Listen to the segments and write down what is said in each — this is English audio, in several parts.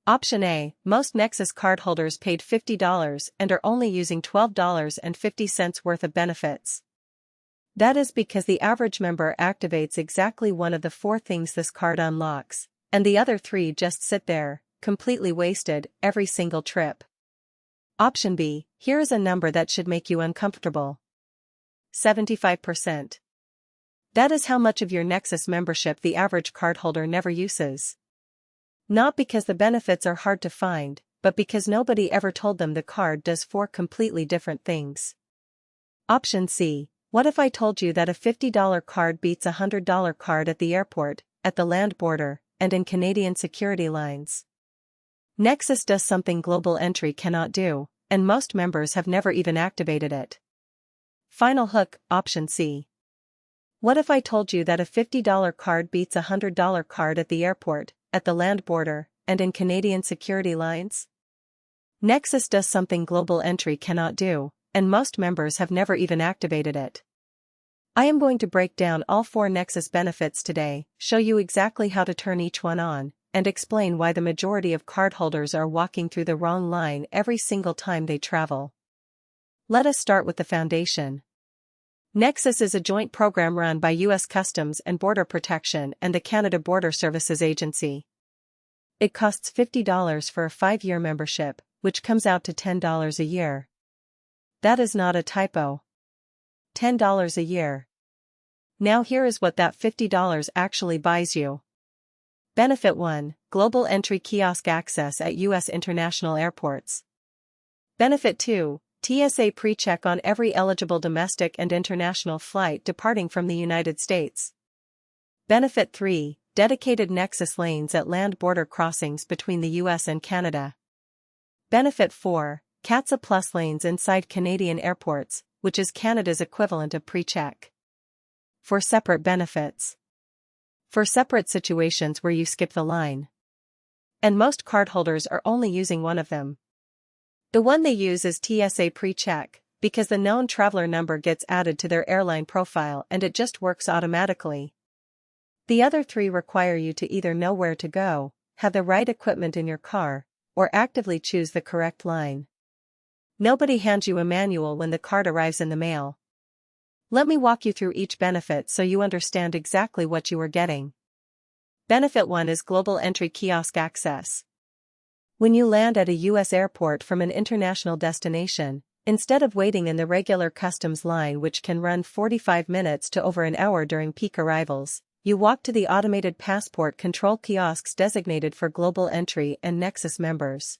Option A, most NEXUS cardholders paid $50 and are only using $12.50 worth of benefits. That is because the average member activates exactly one of the 4 things this card unlocks, and the other 3 just sit there, completely wasted, every single trip. Option B, here is a number that should make you uncomfortable. 75%. That is how much of your NEXUS membership the average cardholder never uses. Not because the benefits are hard to find, but because nobody ever told them the card does 4 completely different things. Option C, what if I told you that a $50 card beats a $100 card at the airport, at the land border, and in Canadian security lines? NEXUS does something global entry cannot do, and most members have never even activated it. Final hook, option C. What if I told you that a $50 card beats a $100 card at the airport, at the land border, and in Canadian security lines? NEXUS does something global entry cannot do, and most members have never even activated it. I am going to break down all 4 NEXUS benefits today, show you exactly how to turn each one on, and explain why the majority of cardholders are walking through the wrong line every single time they travel. Let us start with the foundation. NEXUS is a joint program run by U.S. Customs and Border Protection and the Canada Border Services Agency. It costs $50 for a 5-year membership, which comes out to $10 a year. That is not a typo. $10 a year. Now here is what that $50 actually buys you. Benefit 1, Global Entry Kiosk Access at U.S. International Airports. Benefit 2, TSA PreCheck on every eligible domestic and international flight departing from the United States. Benefit 3, Dedicated NEXUS lanes at land border crossings between the U.S. and Canada. Benefit 4, CATSA Plus lanes inside Canadian airports, which is Canada's equivalent of PreCheck. For separate benefits. For separate situations where you skip the line. And most cardholders are only using one of them. The one they use is TSA PreCheck, because the known traveler number gets added to their airline profile and it just works automatically. The other 3 require you to either know where to go, have the right equipment in your car, or actively choose the correct line. Nobody hands you a manual when the card arrives in the mail. Let me walk you through each benefit so you understand exactly what you are getting. Benefit 1 is Global Entry Kiosk Access. When you land at a U.S. airport from an international destination, instead of waiting in the regular customs line which can run 45 minutes to over an hour during peak arrivals, you walk to the automated passport control kiosks designated for Global Entry and NEXUS members.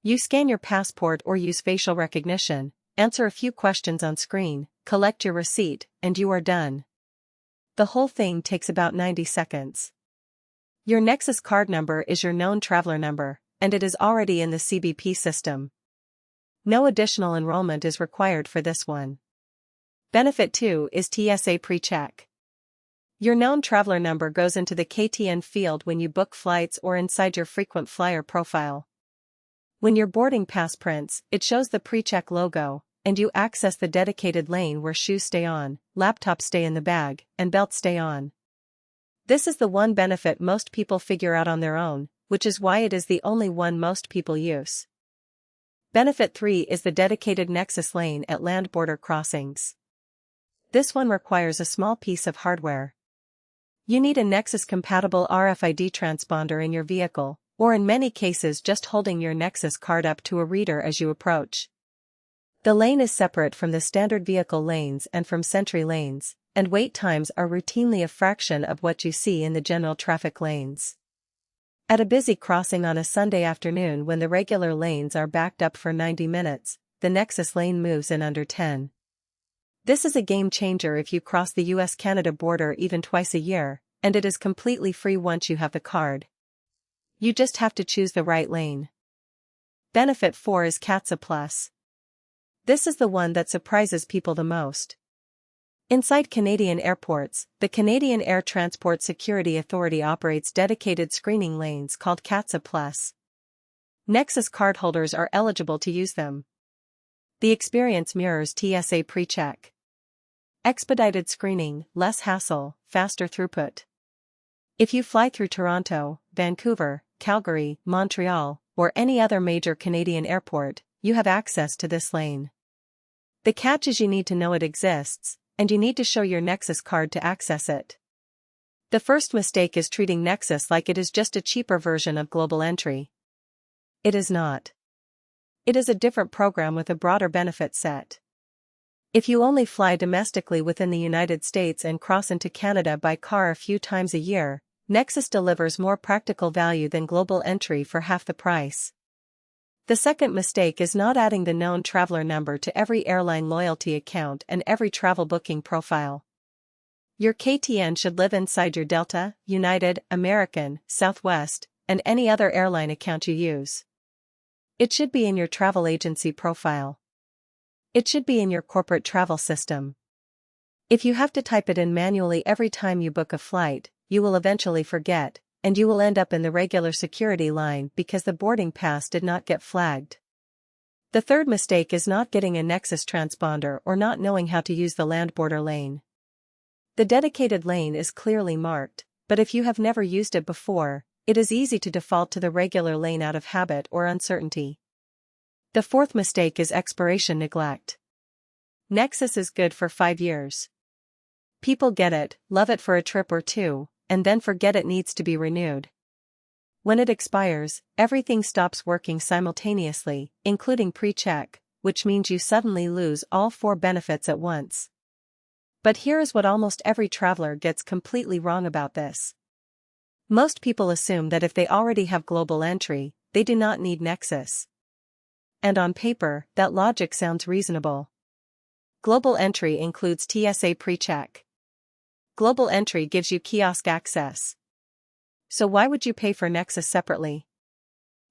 You scan your passport or use facial recognition, answer a few questions on screen, collect your receipt, and you are done. The whole thing takes about 90 seconds. Your NEXUS card number is your known traveler number, and it is already in the CBP system. No additional enrollment is required for this one. Benefit 2 is TSA PreCheck. Your known traveler number goes into the KTN field when you book flights or inside your frequent flyer profile. When your boarding pass prints, it shows the PreCheck logo, and you access the dedicated lane where shoes stay on, laptops stay in the bag, and belts stay on. This is the one benefit most people figure out on their own, which is why it is the only one most people use. Benefit 3 is the dedicated NEXUS lane at land border crossings. This one requires a small piece of hardware. You need a NEXUS-compatible RFID transponder in your vehicle, or in many cases just holding your NEXUS card up to a reader as you approach. The lane is separate from the standard vehicle lanes and from SENTRI lanes, and wait times are routinely a fraction of what you see in the general traffic lanes. At a busy crossing on a Sunday afternoon when the regular lanes are backed up for 90 minutes, the NEXUS lane moves in under 10. This is a game changer if you cross the U.S. Canada border even twice a year, and it is completely free once you have the card. You just have to choose the right lane. Benefit 4 is CATSA Plus. This is the one that surprises people the most. Inside Canadian airports, the Canadian Air Transport Security Authority operates dedicated screening lanes called CATSA Plus. NEXUS cardholders are eligible to use them. The experience mirrors TSA PreCheck. Expedited screening, less hassle, faster throughput. If you fly through Toronto, Vancouver, Calgary, Montreal, or any other major Canadian airport, you have access to this lane. The catch is you need to know it exists, and you need to show your NEXUS card to access it. The first mistake is treating NEXUS like it is just a cheaper version of Global Entry. It is not. It is a different program with a broader benefit set. If you only fly domestically within the United States and cross into Canada by car a few times a year, NEXUS delivers more practical value than Global Entry for half the price. The second mistake is not adding the known traveler number to every airline loyalty account and every travel booking profile. Your KTN should live inside your Delta, United, American, Southwest, and any other airline account you use. It should be in your travel agency profile. It should be in your corporate travel system. If you have to type it in manually every time you book a flight, you will eventually forget, and you will end up in the regular security line because the boarding pass did not get flagged. The third mistake is not getting a NEXUS transponder or not knowing how to use the land border lane. The dedicated lane is clearly marked, but if you have never used it before, it is easy to default to the regular lane out of habit or uncertainty. The fourth mistake is expiration neglect. NEXUS is good for 5 years. People get it, love it for a trip or two, and then forget it needs to be renewed. When it expires, everything stops working simultaneously, including PreCheck, which means you suddenly lose all 4 benefits at once. But here is what almost every traveler gets completely wrong about this. Most people assume that if they already have Global Entry, they do not need NEXUS. And on paper, that logic sounds reasonable. Global Entry includes TSA PreCheck. Global Entry gives you kiosk access. So why would you pay for NEXUS separately?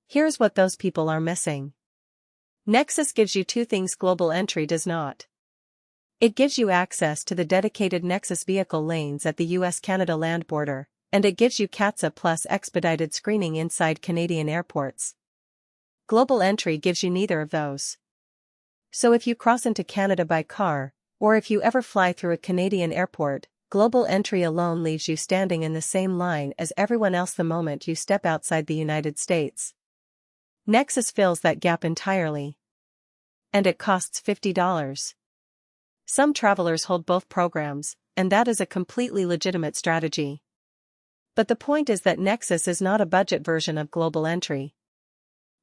Here's what those people are missing. NEXUS gives you 2 things Global Entry does not. It gives you access to the dedicated NEXUS vehicle lanes at the U.S. Canada land border, and it gives you CATSA Plus expedited screening inside Canadian airports. Global Entry gives you neither of those. So if you cross into Canada by car, or if you ever fly through a Canadian airport, Global Entry alone leaves you standing in the same line as everyone else the moment you step outside the United States. NEXUS fills that gap entirely. And it costs $50. Some travelers hold both programs, and that is a completely legitimate strategy. But the point is that NEXUS is not a budget version of Global Entry.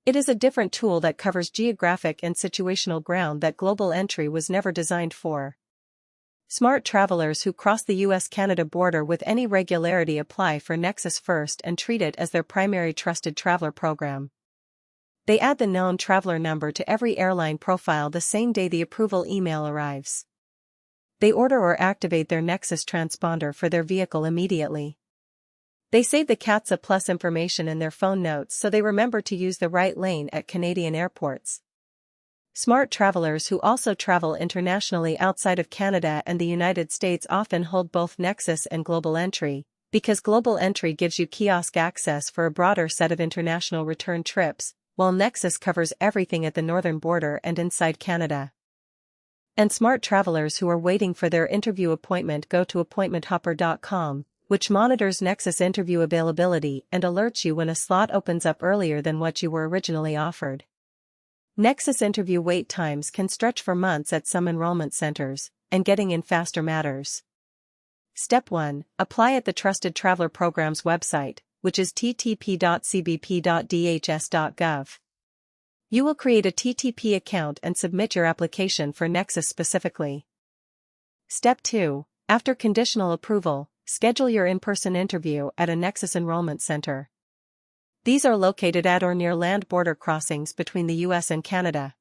It is a different tool that covers geographic and situational ground that Global Entry was never designed for. Smart travelers who cross the U.S. Canada border with any regularity apply for NEXUS first and treat it as their primary trusted traveler program. They add the known traveler number to every airline profile the same day the approval email arrives. They order or activate their NEXUS transponder for their vehicle immediately. They save the CATSA Plus information in their phone notes so they remember to use the right lane at Canadian airports. Smart travelers who also travel internationally outside of Canada and the United States often hold both NEXUS and Global Entry, because Global Entry gives you kiosk access for a broader set of international return trips, while NEXUS covers everything at the northern border and inside Canada. And smart travelers who are waiting for their interview appointment go to AppointmentHopper.com, which monitors NEXUS interview availability and alerts you when a slot opens up earlier than what you were originally offered. NEXUS interview wait times can stretch for months at some enrollment centers, and getting in faster matters. Step 1. Apply at the Trusted Traveler Program's website, which is ttp.cbp.dhs.gov. You will create a TTP account and submit your application for NEXUS specifically. Step 2. After conditional approval, schedule your in-person interview at a NEXUS enrollment center. These are located at or near land border crossings between the U.S. and Canada.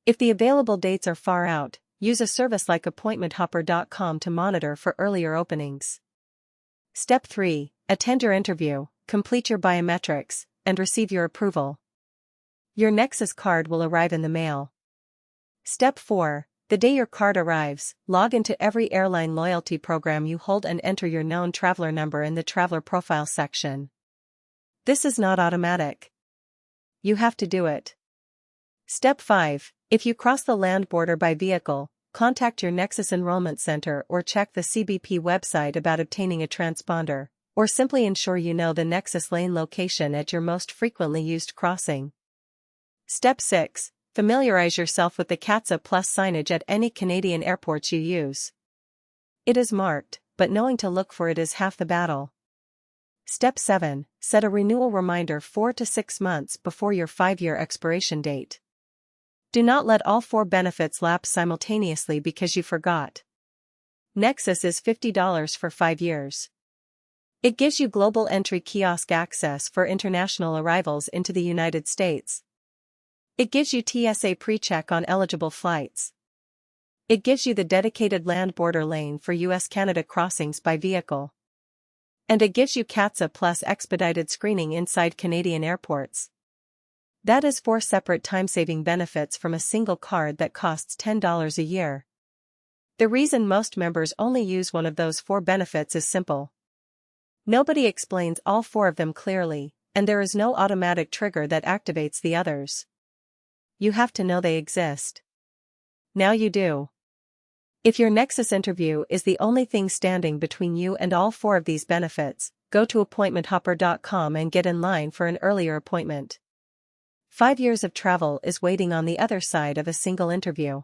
If the available dates are far out, use a service like AppointmentHopper.com to monitor for earlier openings. Step 3. Attend your interview, complete your biometrics, and receive your approval. Your NEXUS card will arrive in the mail. Step 4. The day your card arrives, log into every airline loyalty program you hold and enter your known traveler number in the Traveler Profile section. This is not automatic. You have to do it. Step 5. If you cross the land border by vehicle, contact your NEXUS enrollment center or check the CBP website about obtaining a transponder, Or simply ensure you know the NEXUS lane location at your most frequently used crossing. Step 6. Familiarize yourself with the CATSA Plus signage at any Canadian airports you use. It is marked, but knowing to look for it is half the battle. Step 7. Set a renewal reminder 4 to 6 months before your 5-year expiration date. Do not let all 4 benefits lapse simultaneously because you forgot. NEXUS is $50 for 5 years. It gives you global entry kiosk access for international arrivals into the United States. It gives you TSA PreCheck on eligible flights. It gives you the dedicated land border lane for U.S. Canada crossings by vehicle. And it gives you CATSA Plus expedited screening inside Canadian airports. That is 4 separate time-saving benefits from a single card that costs $10 a year. The reason most members only use one of those 4 benefits is simple. Nobody explains all 4 of them clearly, and there is no automatic trigger that activates the others. You have to know they exist. Now you do. If your NEXUS interview is the only thing standing between you and all 4 of these benefits, go to AppointmentHopper.com and get in line for an earlier appointment. 5 years of travel is waiting on the other side of a single interview.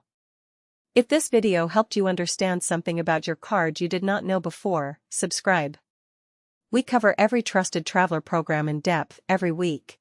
If this video helped you understand something about your card you did not know before, subscribe. We cover every trusted traveler program in depth every week.